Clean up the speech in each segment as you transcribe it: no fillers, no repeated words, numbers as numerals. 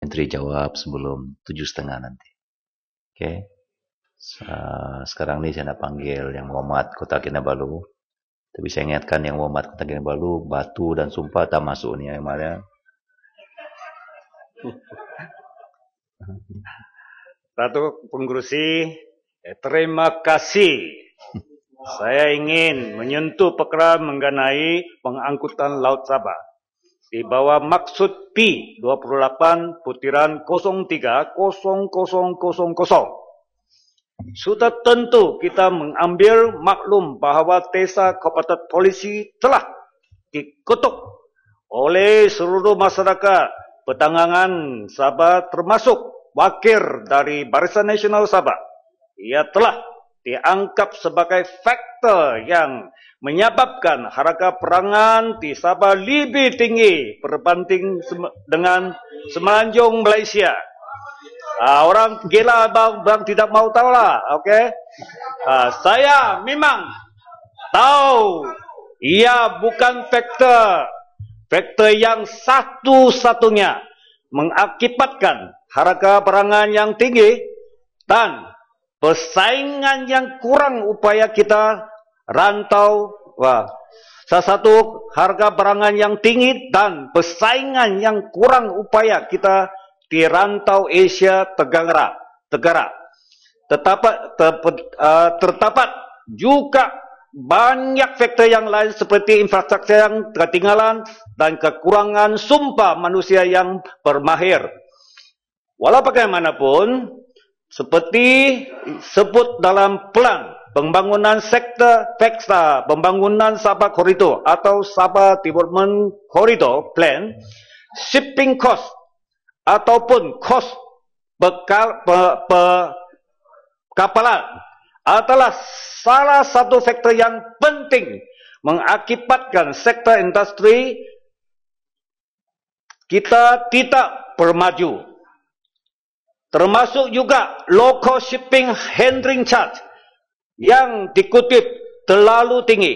Menteri jawab sebelum 7.30 nanti. Oke. Sekarang ini saya nak panggil yang Muhammad Kota Kinabalu. Tapi saya ingatkan yang Muhammad Kota Kinabalu, batu dan sumpah tak masuk ni yang mana. Datuk Pengerusi, terima kasih. Saya ingin menyentuh perkara mengenai pengangkutan Laut Sabah di bawah maksud P28 putiran 03.0000. Sudah tentu kita mengambil maklum bahawa Tesa Kabupaten Polisi telah dikutuk oleh seluruh masyarakat pertanggangan Sabah termasuk wakil dari Barisan Nasional Sabah. Ia telah dianggap sebagai faktor yang menyebabkan harga perangan di Sabah lebih tinggi berbanding dengan semenanjung Malaysia. Orang gila bang tidak mau tahu lah, okey? Saya memang tahu ia bukan faktor yang satu-satunya mengakibatkan harga perangan yang tinggi dan persaingan yang kurang upaya kita rantau. Salah satu harga perangan yang tinggi dan persaingan yang kurang upaya kita di rantau Asia Tenggara. Terdapat juga banyak faktor yang lain seperti infrastruktur yang ketinggalan dan kekurangan sumber manusia yang bermahir. Walau bagaimanapun, seperti sebut dalam plan pembangunan sektor PEXA, pembangunan Sabah Corridor atau Sabah Development Corridor Plan, shipping cost ataupun kos kapalan adalah salah satu faktor yang penting mengakibatkan sektor industri kita tidak bermaju. Termasuk juga local shipping handling charge yang dikutip terlalu tinggi.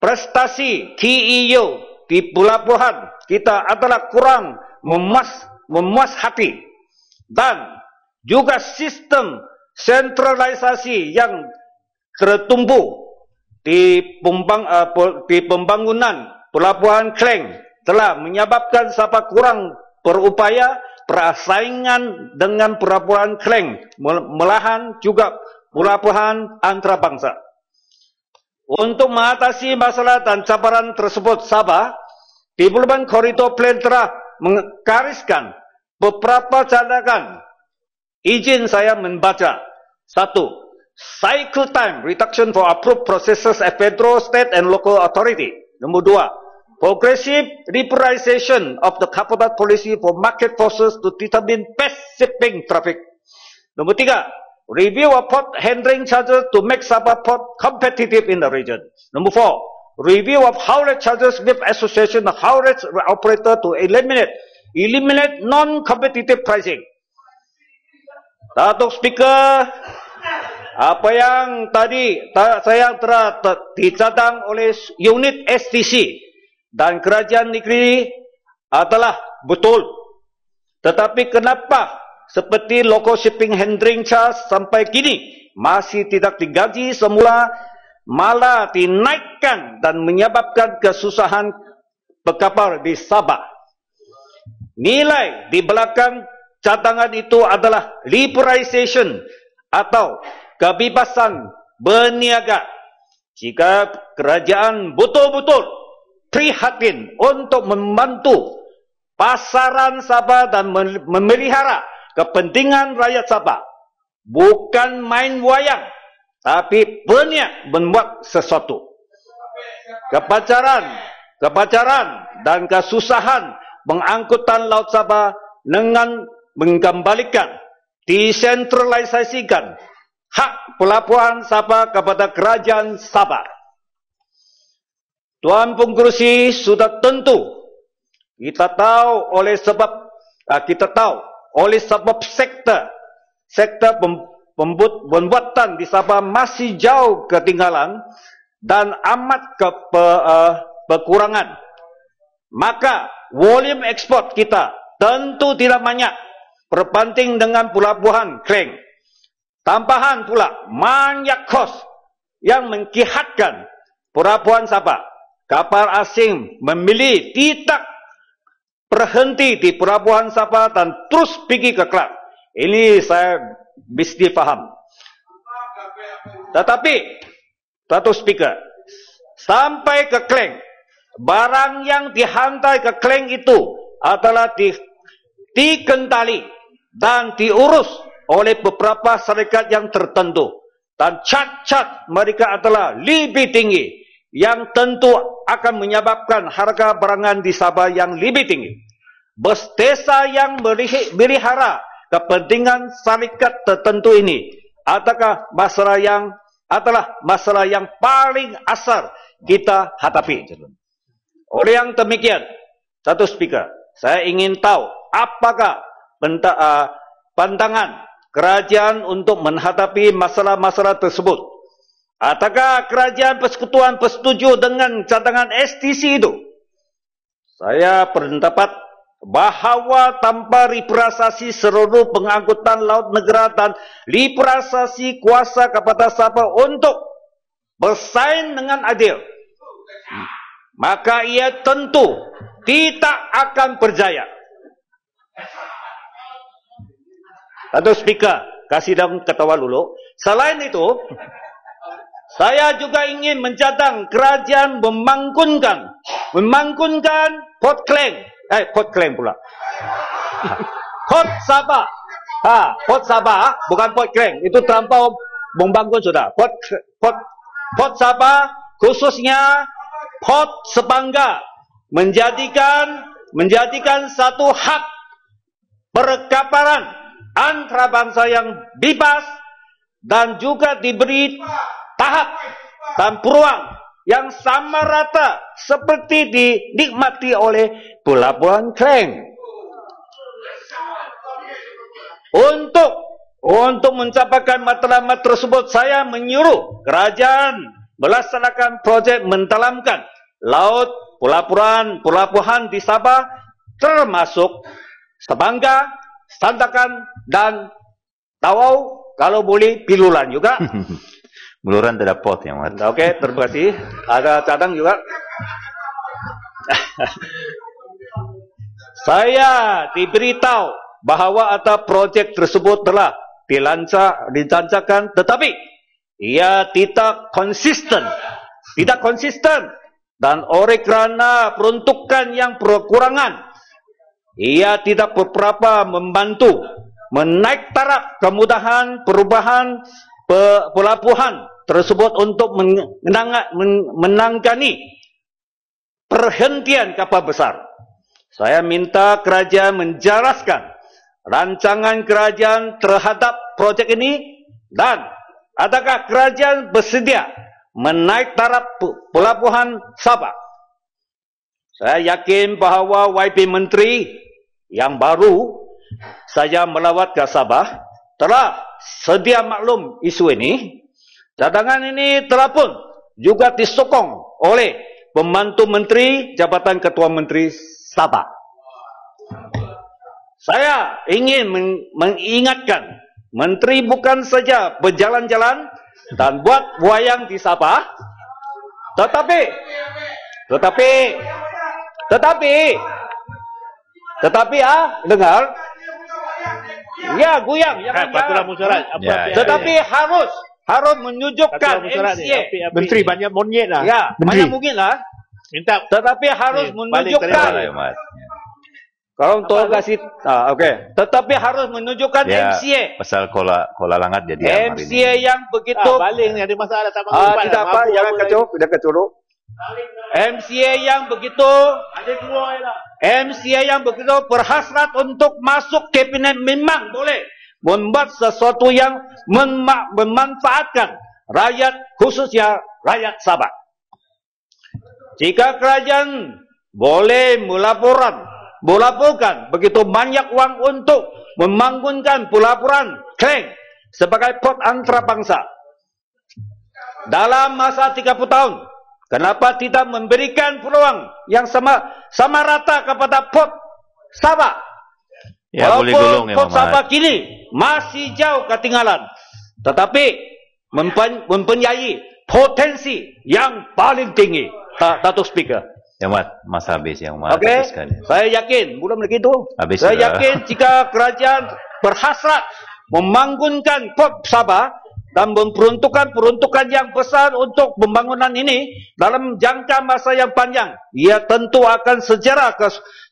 Prestasi KEU di pelabuhan kita adalah kurang memuas hati, dan juga sistem sentralisasi yang tertumbuh di pembangunan pelabuhan Klang telah menyebabkan Sabah kurang berupaya persaingan dengan pelabuhan Klang, malahan juga pelabuhan antarabangsa. Untuk mengatasi masalah dan cabaran tersebut, Sabah Development Corridor Plan telah menggariskan beberapa catatan. Izin saya membaca. 1. Cycle time reduction for approved processes at federal, state and local authority. Nombor 2. Progressive liberalization of the cabotage policy for market forces to determine best shipping traffic. Nombor 3. Review of port handling charges to make Sabah port competitive in the region. Nombor 4. Review of haulage charges with association of haulage operator to eliminate non-competitive pricing. Datuk Speaker, apa yang tadi saya telah dicadang oleh unit STC dan kerajaan negeri adalah betul. Tetapi kenapa seperti local shipping handling charge sampai kini masih tidak digaji semula, malah dinaikkan dan menyebabkan kesusahan pekapal di Sabah? Nilai di belakang cadangan itu adalah liberalization atau kebebasan berniaga. Jika kerajaan betul-betul prihatin untuk membantu pasaran Sabah dan memelihara kepentingan rakyat Sabah, bukan main wayang, tapi berniat membuat sesuatu. Kepacaran dan kesusahan pengangkutan Laut Sabah dengan mengembalikan, desentralisasikan hak pelabuhan Sabah kepada kerajaan Sabah. Tuan Pengerusi, sudah tentu kita tahu oleh sebab sektor pembuatan di Sabah masih jauh ketinggalan dan amat kekurangan. Maka volume ekspor kita tentu tidak banyak berbanding dengan pelabuhan Klang. Tambahan pula banyak kos yang mengkihatkan pelabuhan Sabah. Kapal asing memilih tidak berhenti di pelabuhan Sabah dan terus pergi ke Klang. Ini saya mesti faham. Tetapi, Tuan Speaker, sampai ke Klang, barang yang dihantar ke Klang itu adalah dikendali dan diurus oleh beberapa syarikat yang tertentu. Dan cat-cat mereka adalah lebih tinggi, yang tentu akan menyebabkan harga barangan di Sabah yang lebih tinggi. Bos desa yang melihara kepentingan syarikat tertentu ini adalah masalah yang paling asal kita hadapi. Oleh yang demikian, Tuan Speaker, saya ingin tahu apakah pandangan kerajaan untuk menghadapi masalah-masalah tersebut. Adakah kerajaan persekutuan bersetuju dengan cadangan STC itu? Saya berpendapat bahawa tanpa liberalisasi seluruh pengangkutan laut negara dan liberalisasi kuasa kepada Sabah untuk bersaing dengan adil, maka ia tentu tidak akan berjaya. Tuan Speaker, kasih dong ketawa dulu. Selain itu, saya juga ingin mencadang kerajaan memangkunkan Port Klang. Port Klang pula. Port Sabah. Port Sabah, bukan Port Klang. Itu terlampau membangun sudah. Port Sabah, khususnya Port Sepangga, menjadikan satu hak perkapalan antarabangsa yang bebas dan juga diberi tahap dan peluang yang sama rata seperti dinikmati oleh pelabuhan Klang. Untuk mencapai matlamat tersebut, saya menyuruh kerajaan melaksanakan projek mendalamkan laut pelabuhan di Sabah, termasuk Sepangga, Sandakan dan Tawau, kalau boleh Pilulan juga. Beluran tidak pot yang mat. Okey, terima kasih. Ada cadang juga. Saya diberitahu bahawa ada projek tersebut telah dilancarkan, tetapi ia tidak konsisten. Dan oleh kerana peruntukan yang berkurangan, ia tidak beberapa membantu menaik taraf kemudahan perubahan pelabuhan tersebut untuk menangani perhentian kapal besar. Saya minta kerajaan menjelaskan rancangan kerajaan terhadap projek ini, dan adakah kerajaan bersedia menaik taraf pelabuhan Sabah. Saya yakin bahawa YB Menteri yang baru saja melawat ke Sabah telah sedia maklum isu ini. Cadangan ini telah pun juga disokong oleh pembantu menteri Jabatan Ketua Menteri Sabah. Saya ingin mengingatkan, menteri bukan saja berjalan-jalan dan buat wayang di Sabah, tetapi dengar, ya goyang, tetapi harus menunjukkan MCA. Menteri banyak monyet lah. Ya, banyak mungkin lah. Minta, tetapi harus menunjukkan. Kalau untuk kasih, okey. Tetapi harus menunjukkan MCA. Pasal kola langat jadi MCA yang begitu. baling ni ada masalah tak Tidak apa, jangan kacau, tidak kacau. MCA yang begitu. Ada dua lah. MCA yang begitu berhasrat untuk masuk kabinet memang boleh membuat sesuatu yang memanfaatkan rakyat, khususnya rakyat Sabah. Jika kerajaan boleh melaporkan begitu banyak uang untuk membangunkan pelabuhan Klang sebagai port antarabangsa dalam masa 30 tahun, kenapa tidak memberikan peluang yang sama rata kepada port Sabah Ya, boleh gulung ya, Kota Muhammad. Sabah kini masih jauh ketinggalan, tetapi mempunyai potensi yang paling tinggi. Datuk Speaker. Ya, Mat, Mas habis yang Mat Okey, habiskan. saya yakin, belum lagi itu. Habis Saya sudah. yakin jika kerajaan berhasrat membangunkan Port Sabah dan peruntukan yang besar untuk pembangunan ini dalam jangka masa yang panjang, ia tentu akan secara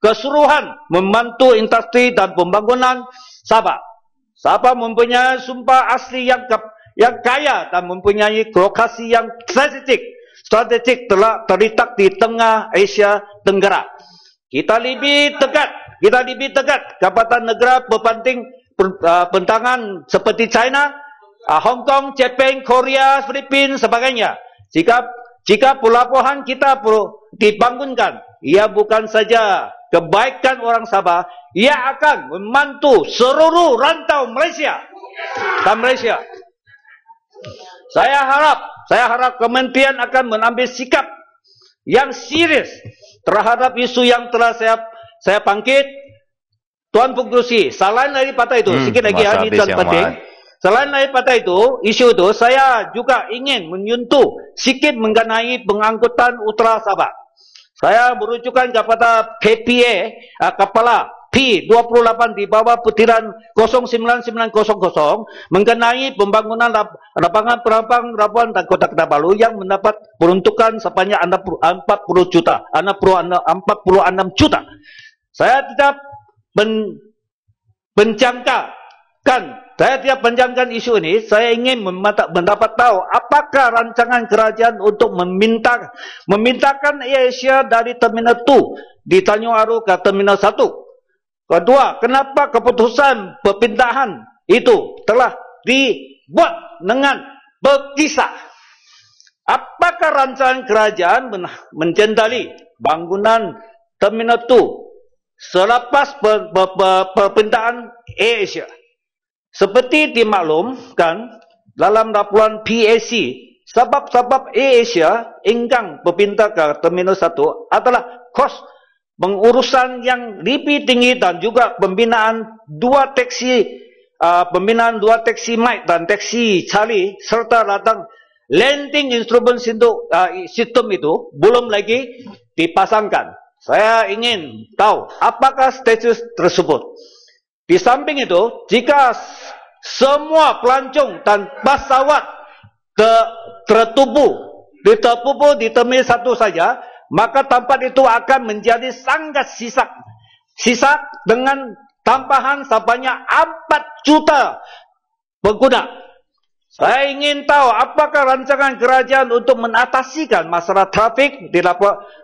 keseluruhan membantu industri dan pembangunan Sabah. Sabah mempunyai sumber asli yang kaya dan mempunyai lokasi yang strategik telah terletak di tengah Asia Tenggara. Kita lebih dekat kepada negara berbanting bentangan seperti China, Hong Kong, Jepang, Korea, Filipina, sebagainya. Jika pelabuhan kita dibangunkan, ia bukan saja kebaikan orang Sabah, ia akan membantu seluruh rantau Malaysia dan Malaysia. Saya harap kementerian akan mengambil sikap yang serius terhadap isu yang telah saya bangkit. Tuan Pengerusi, selain daripada itu, sikit lagi ini dan penting. Selain daripada itu, isu itu, saya juga ingin menyentuh sikit mengenai pengangkutan Utara Sabah. Saya merujukan kepada KPA, Kepala P28 di bawah petiran 09900 mengenai pembangunan lapangan penerbang Labuan dan Kota Kinabalu yang mendapat peruntukan sebanyak 40 juta, 46 juta. Saya tidak menjangkakan isu ini. Saya ingin mendapat tahu apakah rancangan kerajaan untuk memintakan Asia dari Terminal 2 di Tanjung Aru ke Terminal 1. Kedua, kenapa keputusan perpindahan itu telah dibuat dengan berkisar? Apakah rancangan kerajaan menjendali bangunan Terminal 2 selepas perpindahan Asia? Seperti dimaklumkan dalam laporan PAC, sebab-sebab Asia enggan berpindah ke Terminal 1 adalah kos pengurusan yang lebih tinggi dan juga pembinaan dua taksi mic dan taksi Charlie serta ladang landing instrument sistem itu belum lagi dipasangkan. Saya ingin tahu apakah status tersebut. Di samping itu, jika semua pelancong dan pesawat tertubuh di Terminal 1 saja, maka tempat itu akan menjadi sangat sisa dengan tambahan sebanyak 4 juta pengguna. Saya ingin tahu apakah rancangan kerajaan untuk mengatasikan masalah trafik di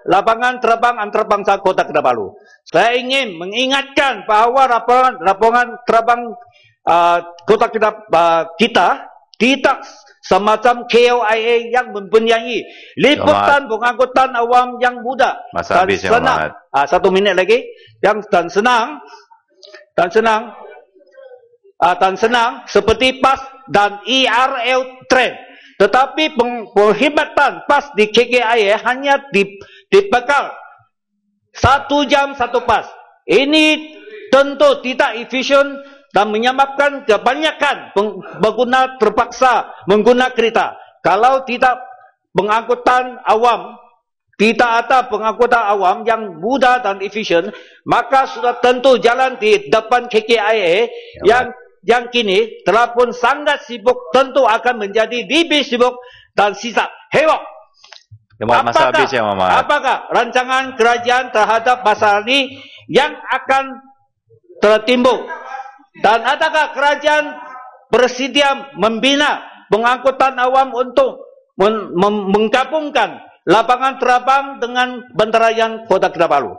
lapangan terbang antarabangsa Kota Kinabalu. Saya ingin mengingatkan bahawa lapangan terbang Kota Kinabalu kita tidak semacam KLIA yang mempunyai liputan pengangkutan awam yang mudah dan senang. 1 minit lagi. Dan senang seperti PAS dan ERL train. Tetapi penghematan PAS di KKIA hanya dibekal 1 jam 1 PAS. Ini tentu tidak efisien dan menyebabkan kebanyakan pengguna terpaksa menggunakan kereta. Kalau tidak pengangkutan awam, tidak ada pengangkutan awam yang mudah dan efisien, maka sudah tentu jalan di depan KKIA yang kini telah pun sangat sibuk tentu akan menjadi lebih sibuk dan sisa hewok. Apakah rancangan kerajaan terhadap masalah ini yang akan tertimbul? Dan adakah kerajaan bersedia membina pengangkutan awam untuk menggabungkan lapangan terbang dengan bandaraya Kota Kinabalu?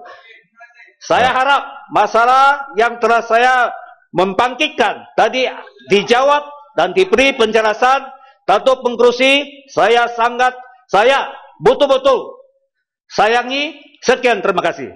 Saya harap masalah yang telah saya membangkitkan tadi dijawab dan diberi penjelasan. Datuk Pengerusi, saya betul-betul sayangi. Sekian, terima kasih.